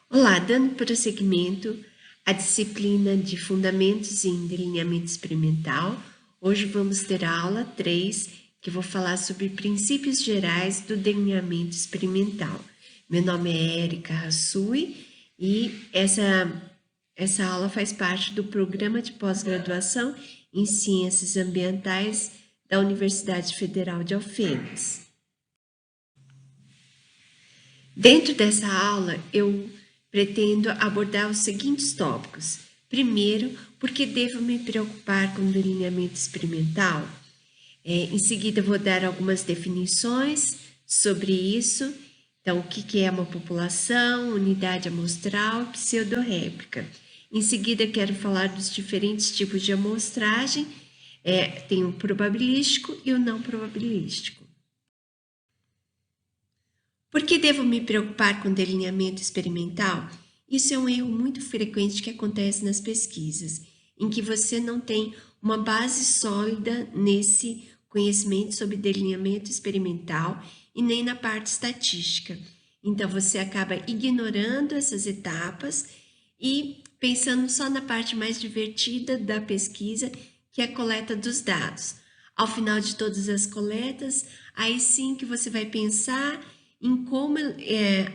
Olá, dando prosseguimento à disciplina de Fundamentos em Delineamento Experimental, hoje vamos ter a aula 3, que vou falar sobre princípios gerais do delineamento experimental. Meu nome é Érica Hassui e essa aula faz parte do programa de pós-graduação em Ciências Ambientais da Universidade Federal de Alfenas. Dentro dessa aula, eu pretendo abordar os seguintes tópicos. Primeiro, por que devo me preocupar com o delineamento experimental? Em seguida, vou dar algumas definições sobre isso. Então, o que é uma população, unidade amostral e pseudorréplica. Em seguida, quero falar dos diferentes tipos de amostragem. Tem o probabilístico e o não probabilístico. Por que devo me preocupar com delineamento experimental? Isso é um erro muito frequente que acontece nas pesquisas, em que você não tem uma base sólida nesse conhecimento sobre delineamento experimental e nem na parte estatística. Então, você acaba ignorando essas etapas e pensando só na parte mais divertida da pesquisa, que é a coleta dos dados. Ao final de todas as coletas, aí sim que você vai pensar em como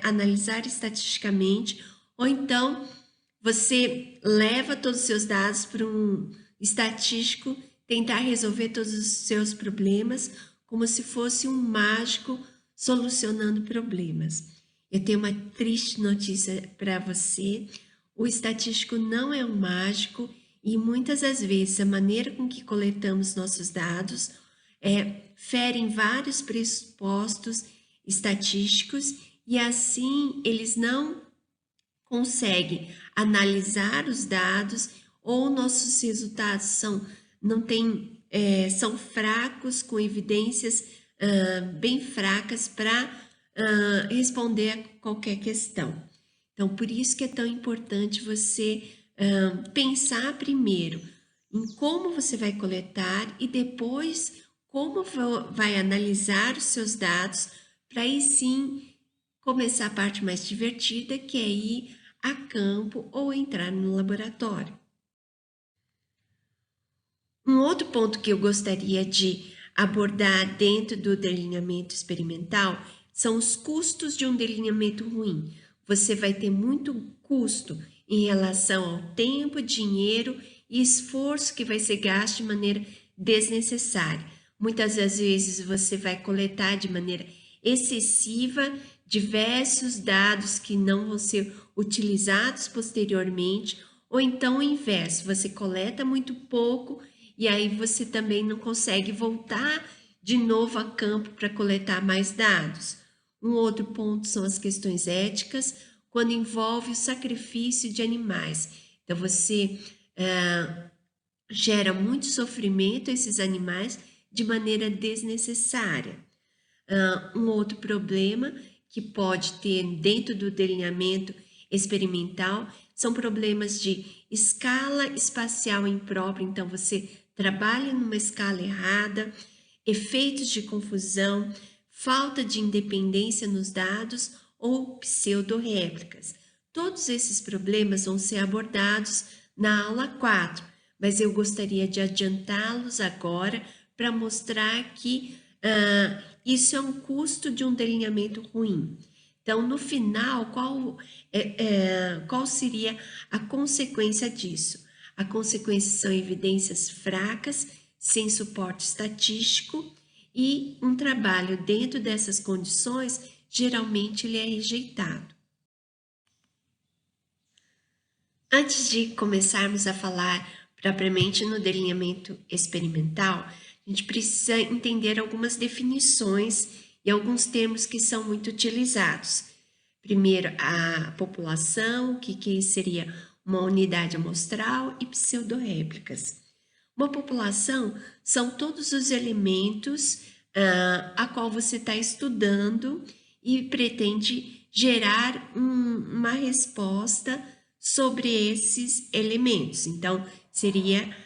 analisar estatisticamente, ou então você leva todos os seus dados para um estatístico tentar resolver todos os seus problemas como se fosse um mágico solucionando problemas. Eu tenho uma triste notícia para você: o estatístico não é um mágico e muitas das vezes a maneira com que coletamos nossos dados ferem vários pressupostos estatísticos e assim eles não conseguem analisar os dados ou nossos resultados são fracos, com evidências bem fracas para responder a qualquer questão. Então, por isso que é tão importante você pensar primeiro em como você vai coletar e depois como vai analisar os seus dados, para aí sim começar a parte mais divertida, que é ir a campo ou entrar no laboratório. Um outro ponto que eu gostaria de abordar dentro do delineamento experimental são os custos de um delineamento ruim. Você vai ter muito custo em relação ao tempo, dinheiro e esforço que vai ser gasto de maneira desnecessária. Muitas das vezes você vai coletar de maneira excessiva diversos dados que não vão ser utilizados posteriormente, ou então o inverso, você coleta muito pouco e aí você também não consegue voltar de novo a campo para coletar mais dados. Um outro ponto são as questões éticas, quando envolve o sacrifício de animais. Então, você gera muito sofrimento a esses animais de maneira desnecessária. Um outro problema que pode ter dentro do delineamento experimental são problemas de escala espacial imprópria. Então, você trabalha numa escala errada, efeitos de confusão, falta de independência nos dados ou pseudorréplicas. Todos esses problemas vão ser abordados na aula 4, mas eu gostaria de adiantá-los agora para mostrar que isso é um custo de um delineamento ruim. Então, no final, qual seria a consequência disso? A consequência são evidências fracas, sem suporte estatístico, e um trabalho dentro dessas condições, geralmente ele é rejeitado. Antes de começarmos a falar propriamente no delineamento experimental, a gente precisa entender algumas definições e alguns termos que são muito utilizados. Primeiro, a população, o que seria uma unidade amostral, e pseudorréplicas. Uma população são todos os elementos a qual você está estudando e pretende gerar uma resposta sobre esses elementos. Então, seria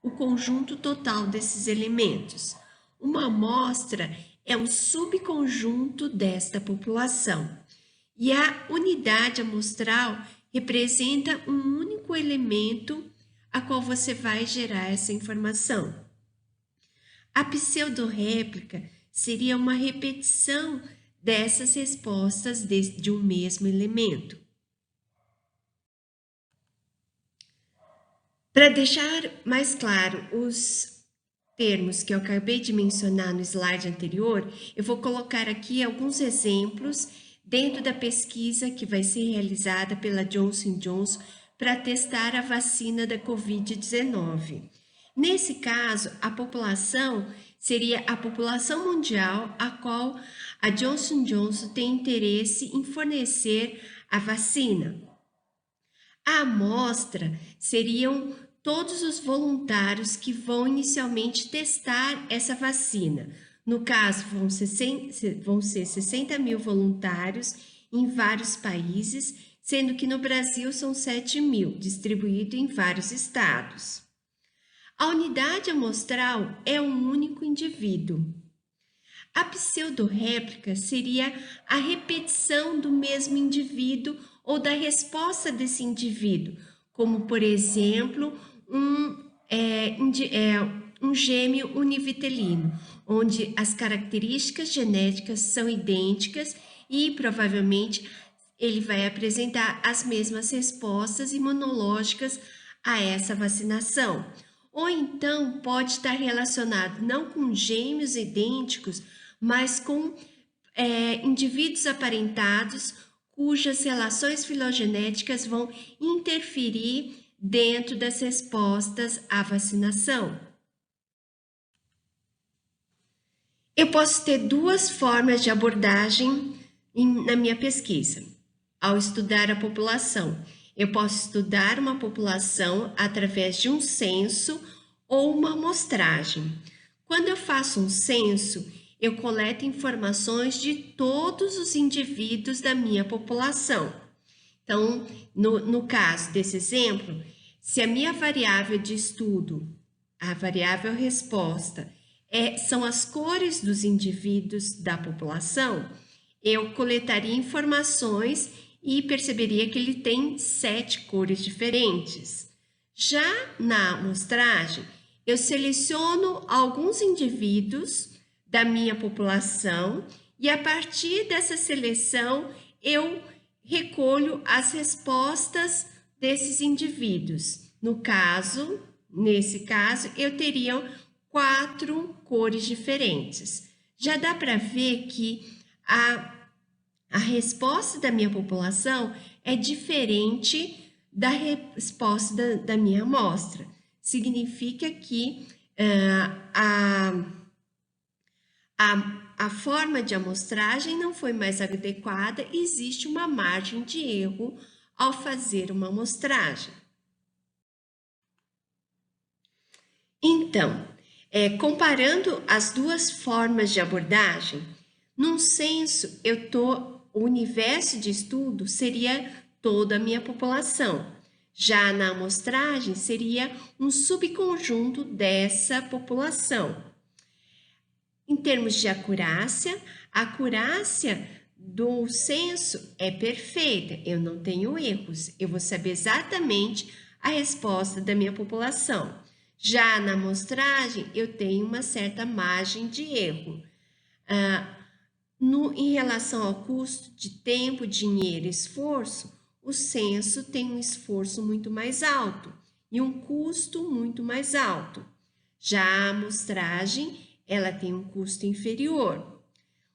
o conjunto total desses elementos. Uma amostra é um subconjunto desta população. e a unidade amostral representa um único elemento a qual você vai gerar essa informação. A pseudo-réplica seria uma repetição dessas respostas de um mesmo elemento. Para deixar mais claro os termos que eu acabei de mencionar no slide anterior, eu vou colocar aqui alguns exemplos dentro da pesquisa que vai ser realizada pela Johnson & Johnson para testar a vacina da Covid-19. Nesse caso, a população seria a população mundial a qual a Johnson & Johnson tem interesse em fornecer a vacina. A amostra seriam todos os voluntários que vão inicialmente testar essa vacina. No caso, vão ser 60 mil voluntários em vários países, sendo que no Brasil são 7 mil, distribuídos em vários estados. A unidade amostral é um único indivíduo. A pseudo-réplica seria a repetição do mesmo indivíduo ou da resposta desse indivíduo, como, por exemplo, um gêmeo univitelino, onde as características genéticas são idênticas e provavelmente ele vai apresentar as mesmas respostas imunológicas a essa vacinação. Ou então pode estar relacionado não com gêmeos idênticos, mas com indivíduos aparentados cujas relações filogenéticas vão interferir dentro das respostas à vacinação. Eu posso ter duas formas de abordagem na minha pesquisa. Ao estudar a população, eu posso estudar uma população através de um censo ou uma amostragem. Quando eu faço um censo, eu coleto informações de todos os indivíduos da minha população. Então, no caso desse exemplo, se a minha variável de estudo, a variável resposta, são as cores dos indivíduos da população, eu coletaria informações e perceberia que ele tem 7 cores diferentes. Já na amostragem, eu seleciono alguns indivíduos da minha população e a partir dessa seleção eu recolho as respostas desses indivíduos. Nesse caso, eu teria 4 cores diferentes. Já dá para ver que a resposta da minha população é diferente da resposta da minha amostra. Significa que a forma de amostragem não foi mais adequada e existe uma margem de erro ao fazer uma amostragem. Então, comparando as duas formas de abordagem, num censo, o universo de estudo seria toda a minha população. Já na amostragem, seria um subconjunto dessa população. Em termos de acurácia, a acurácia do censo é perfeita, eu não tenho erros, eu vou saber exatamente a resposta da minha população. Já na amostragem, eu tenho uma certa margem de erro. Em relação ao custo de tempo, dinheiro e esforço, o censo tem um esforço muito mais alto e um custo muito mais alto. Já a amostragem, ela tem um custo inferior.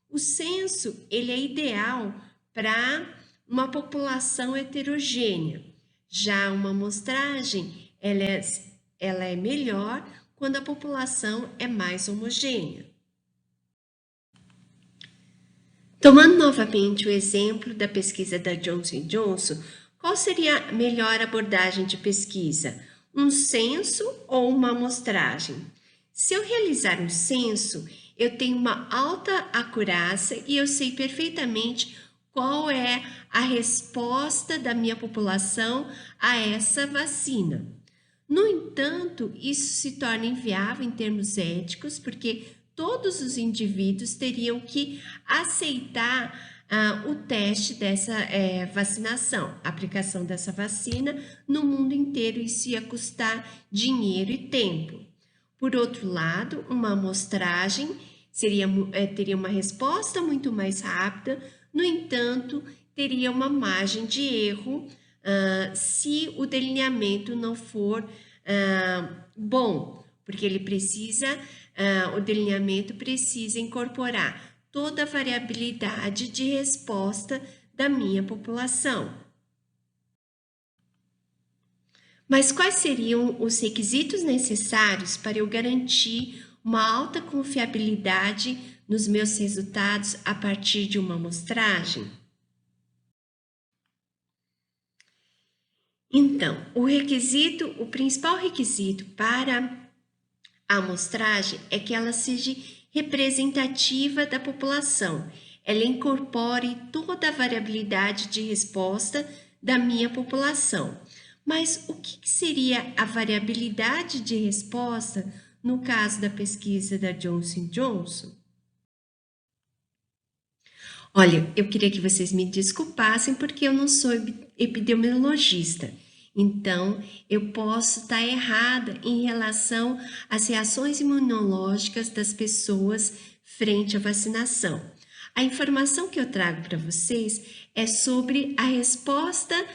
O censo, ele é ideal para uma população heterogênea. Já uma amostragem, ela é melhor quando a população é mais homogênea. Tomando novamente o exemplo da pesquisa da Johnson & Johnson, qual seria a melhor abordagem de pesquisa? Um censo ou uma amostragem? Se eu realizar um censo, eu tenho uma alta acurácia e eu sei perfeitamente qual é a resposta da minha população a essa vacina. No entanto, isso se torna inviável em termos éticos, porque todos os indivíduos teriam que aceitar o teste dessa vacinação, a aplicação dessa vacina no mundo inteiro. Isso ia custar dinheiro e tempo. Por outro lado, uma amostragem teria uma resposta muito mais rápida, no entanto, teria uma margem de erro se o delineamento não for bom, porque o delineamento precisa incorporar toda a variabilidade de resposta da minha população. Mas quais seriam os requisitos necessários para eu garantir uma alta confiabilidade nos meus resultados a partir de uma amostragem? Então, o principal requisito para a amostragem é que ela seja representativa da população. Ela incorpore toda a variabilidade de resposta da minha população. Mas o que seria a variabilidade de resposta no caso da pesquisa da Johnson Johnson? Olha, eu queria que vocês me desculpassem porque eu não sou epidemiologista. Então, eu posso estar errada em relação às reações imunológicas das pessoas frente à vacinação. A informação que eu trago para vocês é sobre a resposta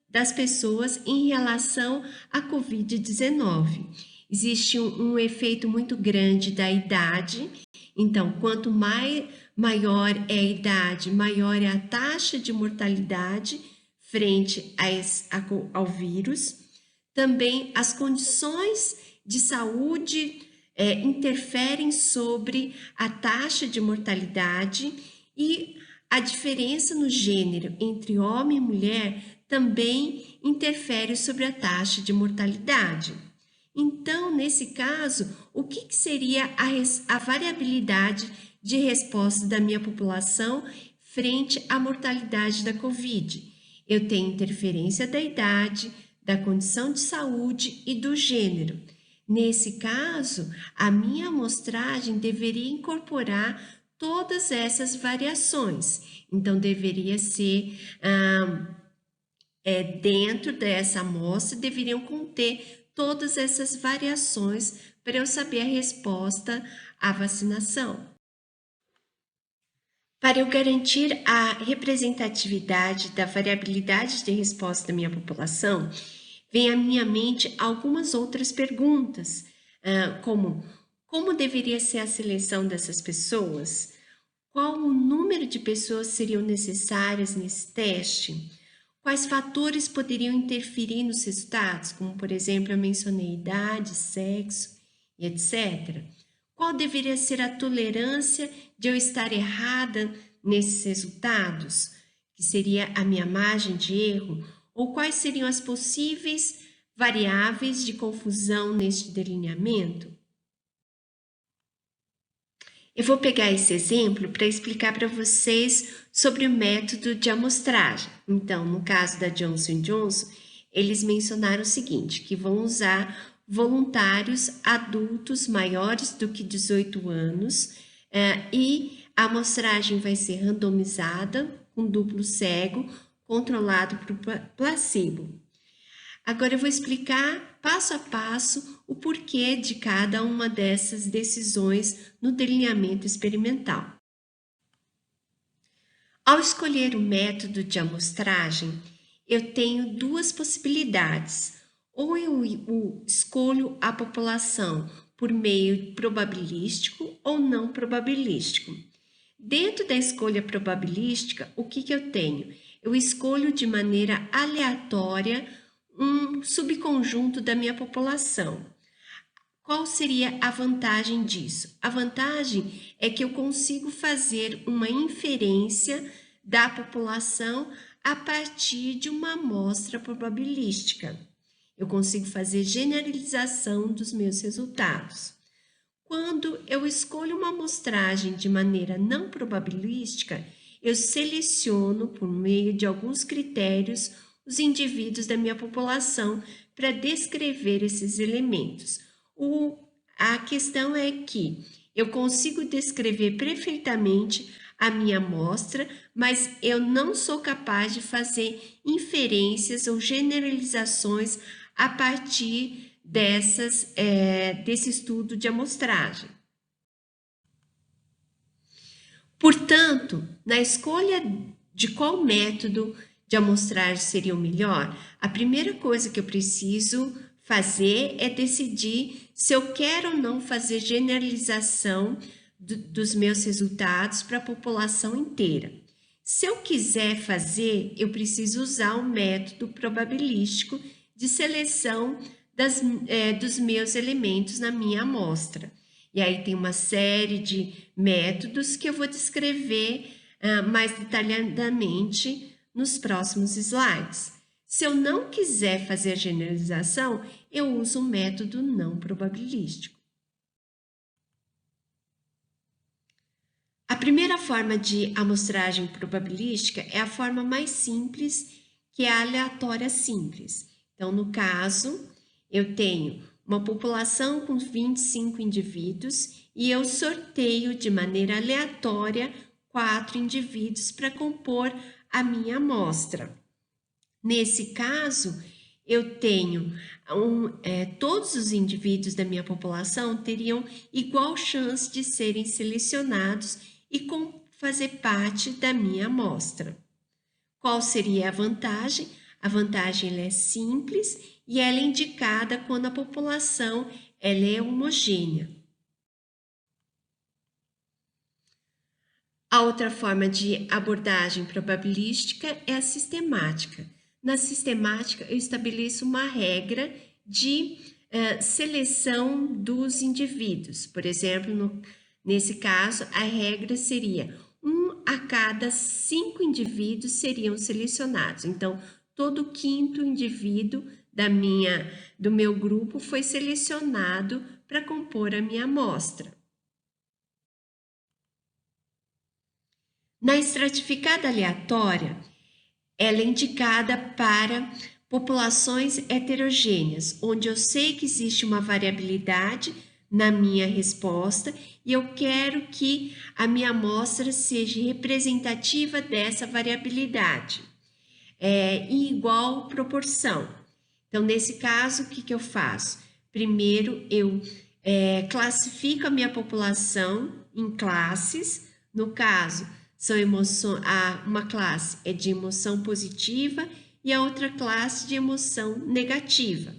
das pessoas em relação à Covid-19. Existe um efeito muito grande da idade. Então, quanto maior é a idade, maior é a taxa de mortalidade frente ao vírus. Também as condições de saúde interferem sobre a taxa de mortalidade, e a diferença no gênero entre homem e mulher também interfere sobre a taxa de mortalidade. Então, nesse caso, o que seria a variabilidade de resposta da minha população frente à mortalidade da Covid? Eu tenho interferência da idade, da condição de saúde e do gênero. Nesse caso, a minha amostragem deveria incorporar todas essas variações. Então, deveria ser dentro dessa amostra, deveriam conter todas essas variações para eu saber a resposta à vacinação. Para eu garantir a representatividade da variabilidade de resposta da minha população, vem à minha mente algumas outras perguntas, como deveria ser a seleção dessas pessoas? Qual o número de pessoas seriam necessárias nesse teste? Quais fatores poderiam interferir nos resultados, como, por exemplo, eu mencionei idade, sexo e etc. Qual deveria ser a tolerância de eu estar errada nesses resultados, que seria a minha margem de erro? Ou quais seriam as possíveis variáveis de confusão neste delineamento? Eu vou pegar esse exemplo para explicar para vocês sobre o método de amostragem. Então, no caso da Johnson Johnson, eles mencionaram o seguinte, que vão usar voluntários adultos maiores do que 18 anos e a amostragem vai ser randomizada, com duplo cego, controlado por placebo. Agora eu vou explicar passo a passo o porquê de cada uma dessas decisões no delineamento experimental. Ao escolher o método de amostragem, eu tenho duas possibilidades. Ou eu escolho a população por meio probabilístico ou não probabilístico. Dentro da escolha probabilística, o que eu tenho? Eu escolho de maneira aleatória um subconjunto da minha população. Qual seria a vantagem disso? A vantagem é que eu consigo fazer uma inferência da população a partir de uma amostra probabilística. Eu consigo fazer generalização dos meus resultados. Quando eu escolho uma amostragem de maneira não probabilística, eu seleciono por meio de alguns critérios os indivíduos da minha população para descrever esses elementos. A questão é que Eu consigo descrever perfeitamente a minha amostra, mas eu não sou capaz de fazer inferências ou generalizações a partir desse estudo de amostragem. Portanto, na escolha de qual método de amostragem seria o melhor, a primeira coisa que eu preciso fazer é decidir se eu quero ou não fazer generalização dos meus resultados para a população inteira. Se eu quiser fazer, eu preciso usar o método probabilístico de seleção dos meus elementos na minha amostra. E aí tem uma série de métodos que eu vou descrever mais detalhadamente nos próximos slides. Se eu não quiser fazer a generalização, eu uso um método não probabilístico. A primeira forma de amostragem probabilística é a forma mais simples, que é a aleatória simples. Então, no caso, eu tenho uma população com 25 indivíduos e eu sorteio de maneira aleatória 4 indivíduos para compor a minha amostra. Nesse caso, eu tenho todos os indivíduos da minha população teriam igual chance de serem selecionados e fazer parte da minha amostra. Qual seria a vantagem? A vantagem ela é simples e ela é indicada quando a população ela é homogênea. A outra forma de abordagem probabilística é a sistemática. Na sistemática, eu estabeleço uma regra de seleção dos indivíduos. Por exemplo, nesse caso, a regra seria 1 a cada 5 indivíduos seriam selecionados. Então, todo quinto indivíduo do meu grupo foi selecionado para compor a minha amostra. Na estratificada aleatória, ela é indicada para populações heterogêneas, onde eu sei que existe uma variabilidade na minha resposta e eu quero que a minha amostra seja representativa dessa variabilidade, em igual proporção. Então, nesse caso, o que eu faço? Primeiro, eu classifico a minha população em classes. No caso, uma classe é de emoção positiva e a outra classe de emoção negativa.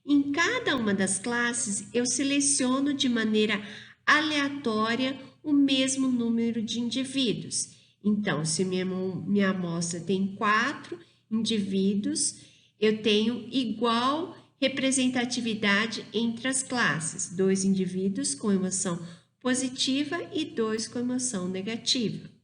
Em cada uma das classes, eu seleciono de maneira aleatória o mesmo número de indivíduos. Então, se minha amostra tem 4 indivíduos, eu tenho igual representatividade entre as classes, 2 indivíduos com emoção positiva e 2 com emoção negativa.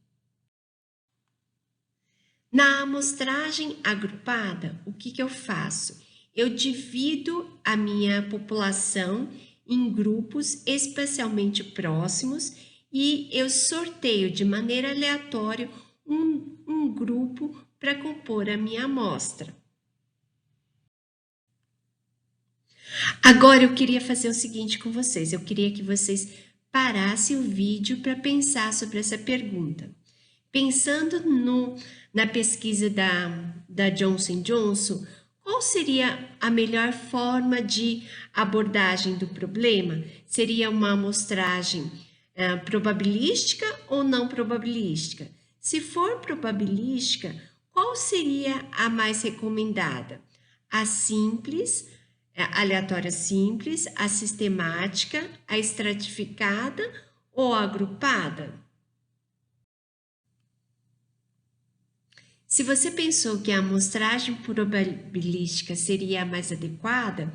Na amostragem agrupada, o que eu faço? Eu divido a minha população em grupos especialmente próximos e eu sorteio de maneira aleatória um grupo para compor a minha amostra. Agora eu queria fazer o seguinte com vocês, eu queria que vocês parassem o vídeo para pensar sobre essa pergunta. Pensando na pesquisa da Johnson & Johnson, qual seria a melhor forma de abordagem do problema? Seria uma amostragem probabilística ou não probabilística? Se for probabilística, qual seria a mais recomendada? A simples, a aleatória simples, a sistemática, a estratificada ou a agrupada? Se você pensou que a amostragem probabilística seria a mais adequada,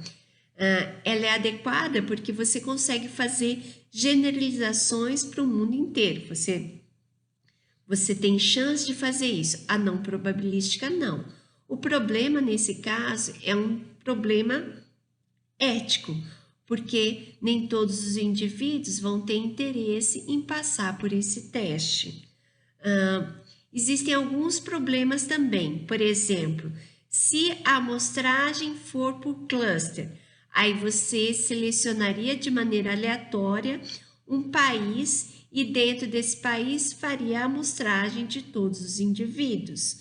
ela é adequada porque você consegue fazer generalizações para o mundo inteiro. Você tem chance de fazer isso. A não probabilística, não. O problema nesse caso é um problema ético, porque nem todos os indivíduos vão ter interesse em passar por esse teste. Existem alguns problemas também, por exemplo, se a amostragem for por cluster, aí você selecionaria de maneira aleatória um país e dentro desse país faria a amostragem de todos os indivíduos.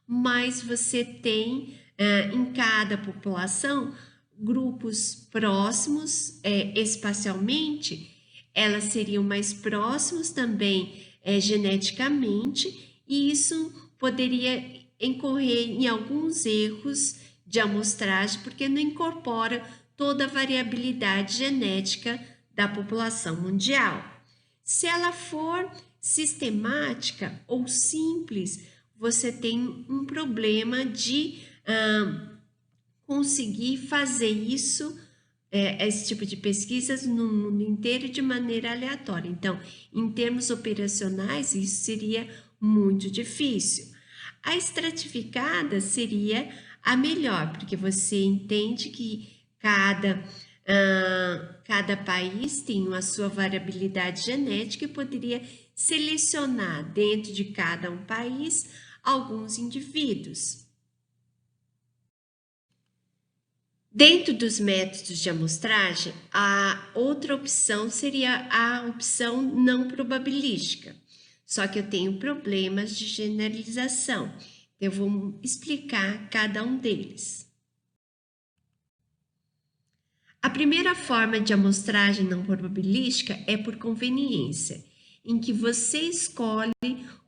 Mas você tem em cada população grupos próximos espacialmente, elas seriam mais próximos também geneticamente, e isso poderia incorrer em alguns erros de amostragem, porque não incorpora toda a variabilidade genética da população mundial. Se ela for sistemática ou simples, você tem um problema de conseguir fazer isso, esse tipo de pesquisas no mundo inteiro de maneira aleatória. Então, em termos operacionais, isso seria muito difícil. A estratificada seria a melhor, porque você entende que cada país tem a sua variabilidade genética e poderia selecionar dentro de cada um país alguns indivíduos. Dentro dos métodos de amostragem, a outra opção seria a opção não probabilística. Só que eu tenho problemas de generalização. Eu vou explicar cada um deles. A primeira forma de amostragem não probabilística é por conveniência, em que você escolhe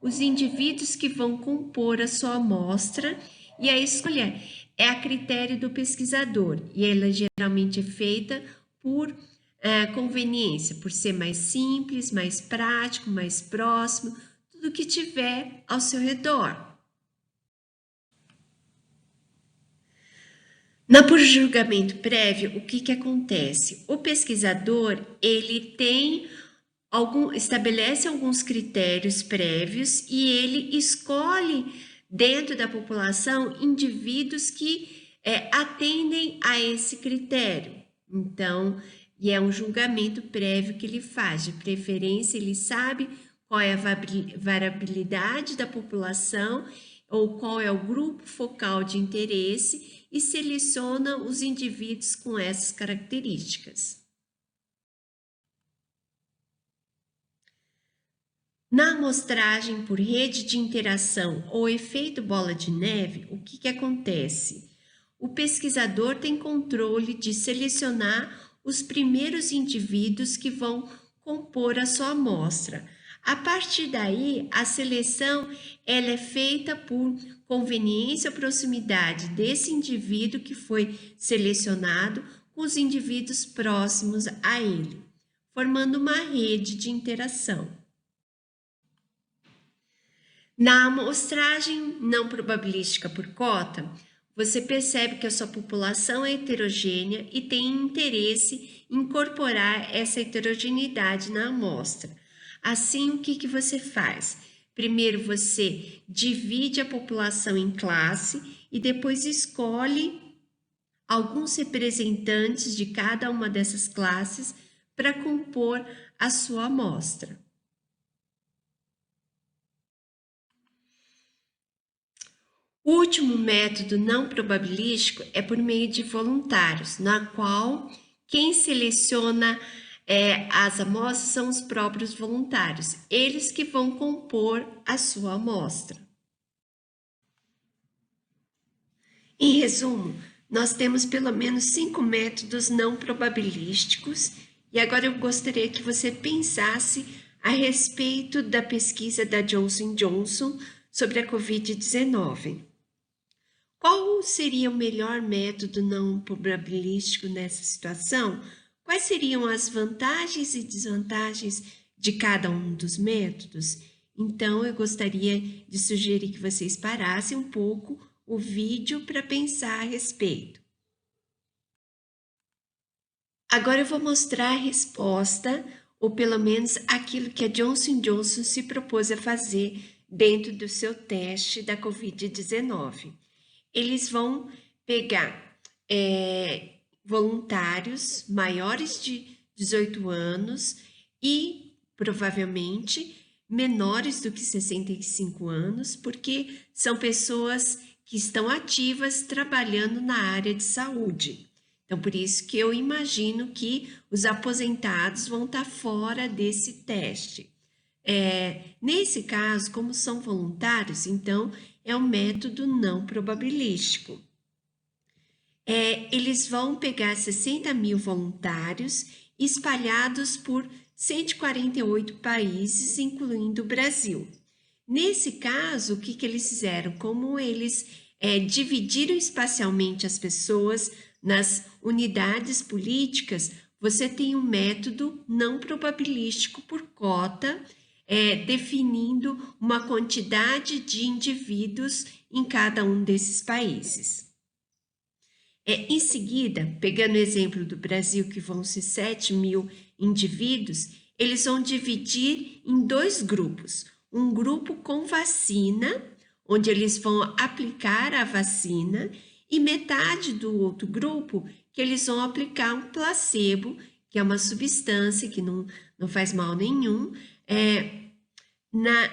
os indivíduos que vão compor a sua amostra e a escolha é a critério do pesquisador e ela geralmente é feita por conveniência, por ser mais simples, mais prático, mais próximo, tudo que tiver ao seu redor. Por julgamento prévio, o que acontece? O pesquisador, ele estabelece alguns critérios prévios e ele escolhe dentro da população indivíduos que atendem a esse critério. Então, e é um julgamento prévio que ele faz, de preferência ele sabe qual é a variabilidade da população ou qual é o grupo focal de interesse e seleciona os indivíduos com essas características. Na amostragem por rede de interação ou efeito bola de neve, o que acontece? O pesquisador tem controle de selecionar os primeiros indivíduos que vão compor a sua amostra. A partir daí, a seleção ela é feita por conveniência ou proximidade desse indivíduo que foi selecionado com os indivíduos próximos a ele, formando uma rede de interação. Na amostragem não probabilística por cota, você percebe que a sua população é heterogênea e tem interesse em incorporar essa heterogeneidade na amostra. Assim, o que você faz? Primeiro, você divide a população em classe e depois escolhe alguns representantes de cada uma dessas classes para compor a sua amostra. O último método não probabilístico é por meio de voluntários, na qual quem seleciona as amostras são os próprios voluntários, eles que vão compor a sua amostra. Em resumo, nós temos pelo menos 5 métodos não probabilísticos e agora eu gostaria que você pensasse a respeito da pesquisa da Johnson & Johnson sobre a Covid-19. Qual seria o melhor método não probabilístico nessa situação? Quais seriam as vantagens e desvantagens de cada um dos métodos? Então, eu gostaria de sugerir que vocês parassem um pouco o vídeo para pensar a respeito. Agora eu vou mostrar a resposta, ou pelo menos aquilo que a Johnson & Johnson se propôs a fazer dentro do seu teste da Covid-19. Eles vão pegar voluntários maiores de 18 anos e provavelmente menores do que 65 anos, porque são pessoas que estão ativas trabalhando na área de saúde. Então, por isso que eu imagino que os aposentados vão estar fora desse teste. Nesse caso, como são voluntários, então é um método não probabilístico. Eles vão pegar 60 mil voluntários espalhados por 148 países, incluindo o Brasil. Nesse caso, o que eles fizeram? Como eles dividiram espacialmente as pessoas nas unidades políticas, você tem um método não probabilístico por cota, definindo uma quantidade de indivíduos em cada um desses países. Em seguida, pegando o exemplo do Brasil, que vão ser 7 mil indivíduos, eles vão dividir em 2 grupos. Um grupo com vacina, onde eles vão aplicar a vacina, e metade do outro grupo que eles vão aplicar um placebo, que é uma substância que não faz mal nenhum,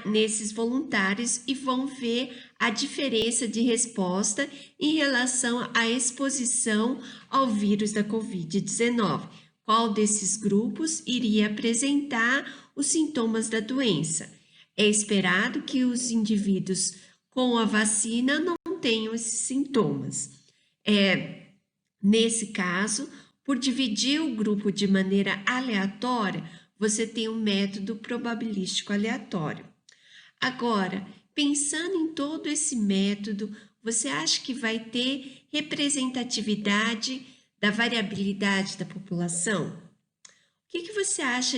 nesses voluntários, e vão ver a diferença de resposta em relação à exposição ao vírus da Covid-19. Qual desses grupos iria apresentar os sintomas da doença? É esperado que os indivíduos com a vacina não tenham esses sintomas. Nesse caso, por dividir o grupo de maneira aleatória, você tem um método probabilístico aleatório. Agora, pensando em todo esse método, você acha que vai ter representatividade da variabilidade da população? O que você acha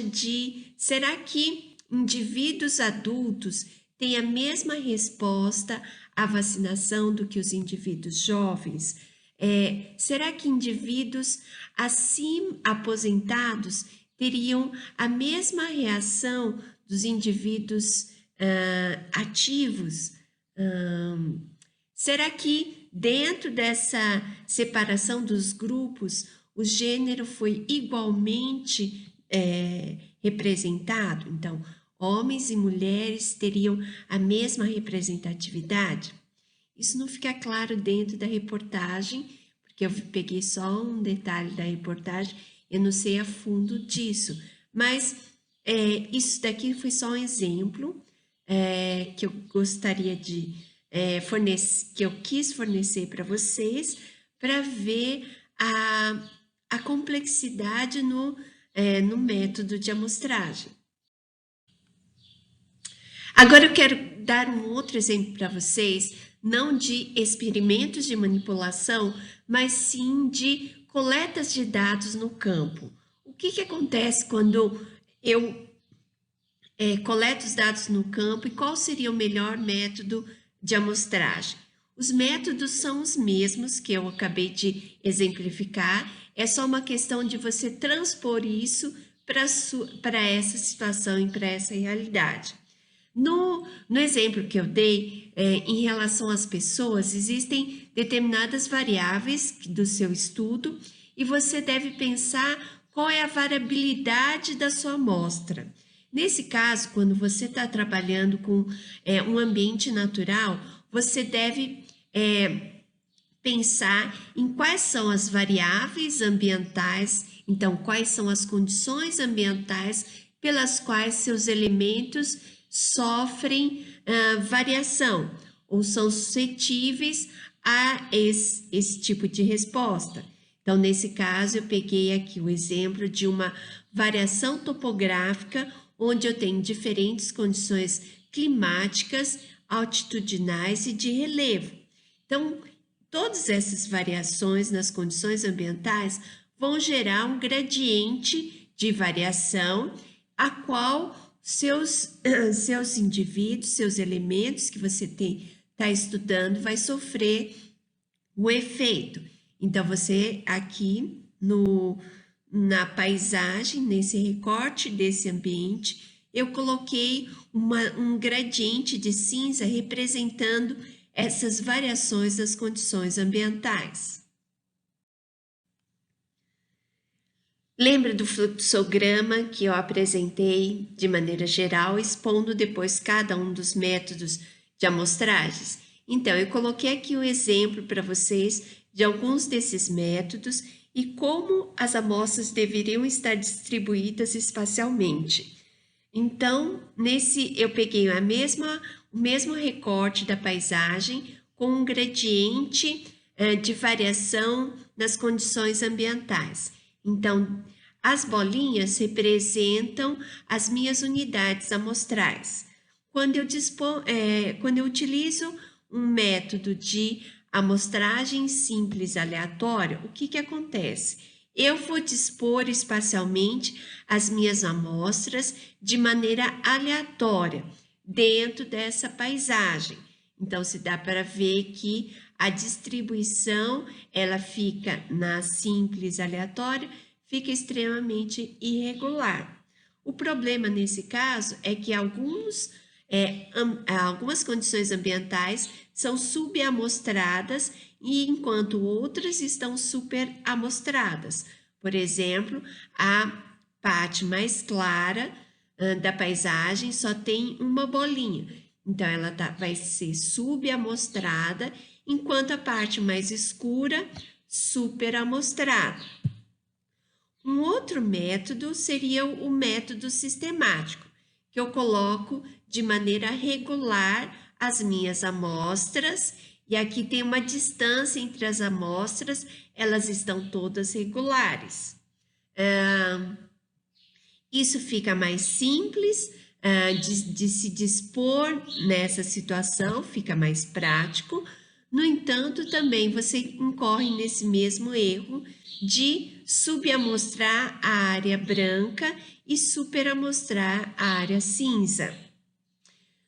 será que indivíduos adultos têm a mesma resposta à vacinação do que os indivíduos jovens? Será que indivíduos assim aposentados teriam a mesma reação dos indivíduos ativos? Será que dentro dessa separação dos grupos o gênero foi igualmente representado? Então, homens e mulheres teriam a mesma representatividade? Isso não fica claro dentro da reportagem, porque eu peguei só um detalhe da reportagem, eu não sei a fundo disso, mas isso daqui foi só um exemplo que eu gostaria de fornecer, que eu quis fornecer para vocês, para ver a complexidade no método de amostragem. Agora eu quero dar um outro exemplo para vocês, não de experimentos de manipulação, mas sim de coletas de dados no campo. O que acontece quando eu coleto os dados no campo e qual seria o melhor método de amostragem? Os métodos são os mesmos que eu acabei de exemplificar, é só uma questão de você transpor isso para essa situação e para essa realidade. No exemplo que eu dei, em relação às pessoas, existem determinadas variáveis do seu estudo e você deve pensar qual é a variabilidade da sua amostra. Nesse caso, quando você está trabalhando com um ambiente natural, você deve pensar em quais são as variáveis ambientais, então, quais são as condições ambientais pelas quais seus elementos sofrem variação ou são suscetíveis a esse tipo de resposta. Então, nesse caso, eu peguei aqui o exemplo de uma variação topográfica, onde eu tenho diferentes condições climáticas, altitudinais e de relevo. Então, todas essas variações nas condições ambientais vão gerar um gradiente de variação, a qual seus indivíduos, seus elementos que você está estudando, vai sofrer o efeito. Então, você aqui na paisagem, nesse recorte desse ambiente, eu coloquei um gradiente de cinza representando essas variações das condições ambientais. Lembra do fluxograma que eu apresentei de maneira geral, expondo depois cada um dos métodos de amostragens? Então, eu coloquei aqui um exemplo para vocês de alguns desses métodos e como as amostras deveriam estar distribuídas espacialmente. Então, eu peguei o mesmo recorte da paisagem com um gradiente de variação nas condições ambientais. Então, as bolinhas representam as minhas unidades amostrais. Quando eu utilizo um método de amostragem simples aleatória, o que acontece? Eu vou dispor espacialmente as minhas amostras de maneira aleatória dentro dessa paisagem. Então, se dá para ver que a distribuição, ela fica na simples aleatória, fica extremamente irregular. O problema nesse caso é que algumas condições ambientais são subamostradas, enquanto outras estão superamostradas. Por exemplo, a parte mais clara da paisagem só tem uma bolinha, então ela vai ser subamostrada, enquanto a parte mais escura, superamostrada. Um outro método seria o método sistemático, que eu coloco de maneira regular as minhas amostras, e aqui tem uma distância entre as amostras, elas estão todas regulares. Isso fica mais simples de se dispor nessa situação, fica mais prático. No entanto, também você incorre nesse mesmo erro de subamostrar a área branca e superamostrar a área cinza.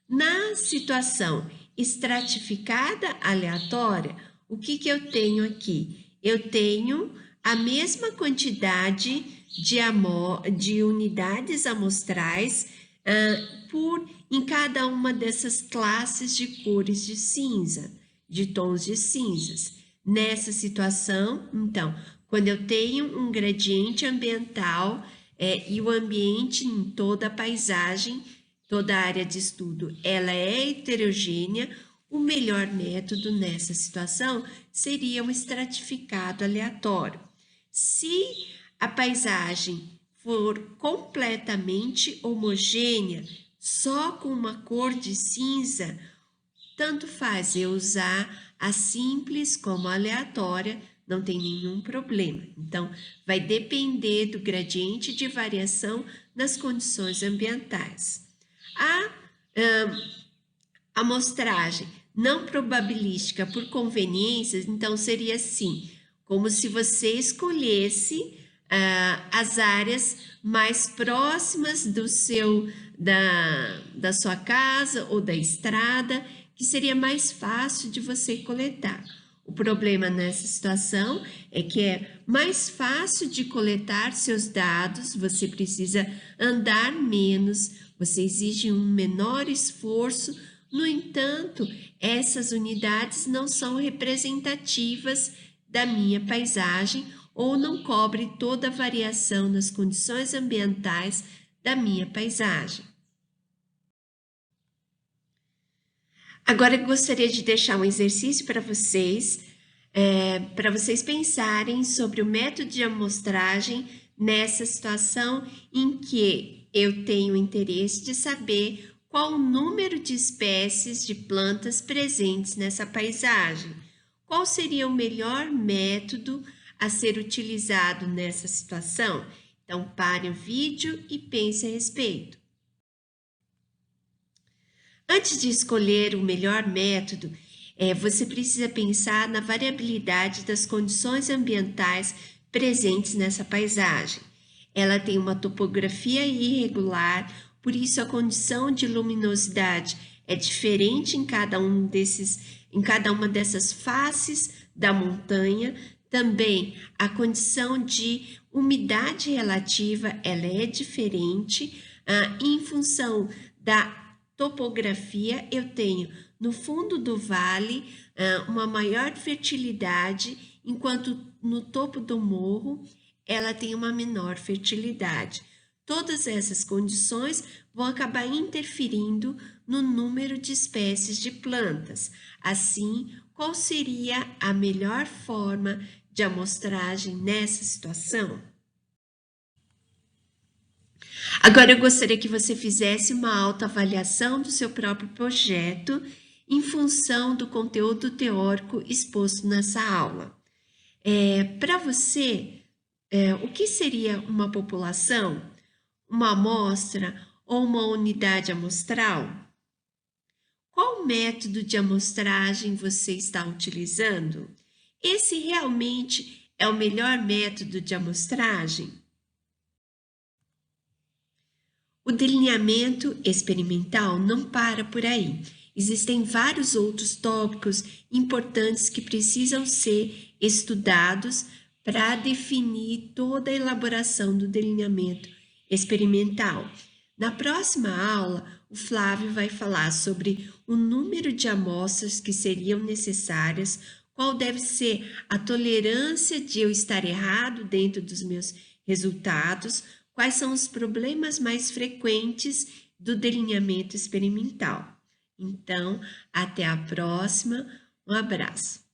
Na situação estratificada aleatória, o que eu tenho aqui? Eu tenho a mesma quantidade de unidades amostrais em cada uma dessas classes de cores de cinza, de tons de cinzas. Nessa situação, então, quando eu tenho um gradiente ambiental e o ambiente em toda a paisagem, toda a área de estudo, ela é heterogênea, o melhor método nessa situação seria um estratificado aleatório. Se a paisagem for completamente homogênea, só com uma cor de cinza, tanto faz eu usar a simples como a aleatória, não tem nenhum problema. Então, vai depender do gradiente de variação nas condições ambientais. A amostragem não probabilística por conveniência, então seria assim, como se você escolhesse as áreas mais próximas da sua casa ou da estrada, que seria mais fácil de você coletar. O problema nessa situação é que é mais fácil de coletar seus dados, você precisa andar menos, você exige um menor esforço. No entanto, essas unidades não são representativas da minha paisagem ou não cobrem toda a variação nas condições ambientais da minha paisagem. Agora eu gostaria de deixar um exercício para vocês pensarem sobre o método de amostragem nessa situação em que eu tenho interesse de saber qual o número de espécies de plantas presentes nessa paisagem. Qual seria o melhor método a ser utilizado nessa situação? Então, pare o vídeo e pense a respeito. Antes de escolher o melhor método, você precisa pensar na variabilidade das condições ambientais presentes nessa paisagem. Ela tem uma topografia irregular, por isso a condição de luminosidade é diferente em cada uma dessas faces da montanha. Também a condição de umidade relativa ela é diferente em função da topografia. Eu tenho no fundo do vale uma maior fertilidade, enquanto no topo do morro ela tem uma menor fertilidade. Todas essas condições vão acabar interferindo no número de espécies de plantas. Assim, qual seria a melhor forma de amostragem nessa situação? Agora, eu gostaria que você fizesse uma autoavaliação do seu próprio projeto em função do conteúdo teórico exposto nessa aula. Para você, o que seria uma população, uma amostra ou uma unidade amostral? Qual método de amostragem você está utilizando? Esse realmente é o melhor método de amostragem? O delineamento experimental não para por aí. Existem vários outros tópicos importantes que precisam ser estudados para definir toda a elaboração do delineamento experimental. Na próxima aula, o Flávio vai falar sobre o número de amostras que seriam necessárias, qual deve ser a tolerância de eu estar errado dentro dos meus resultados, quais são os problemas mais frequentes do delineamento experimental. Então, até a próxima. Um abraço.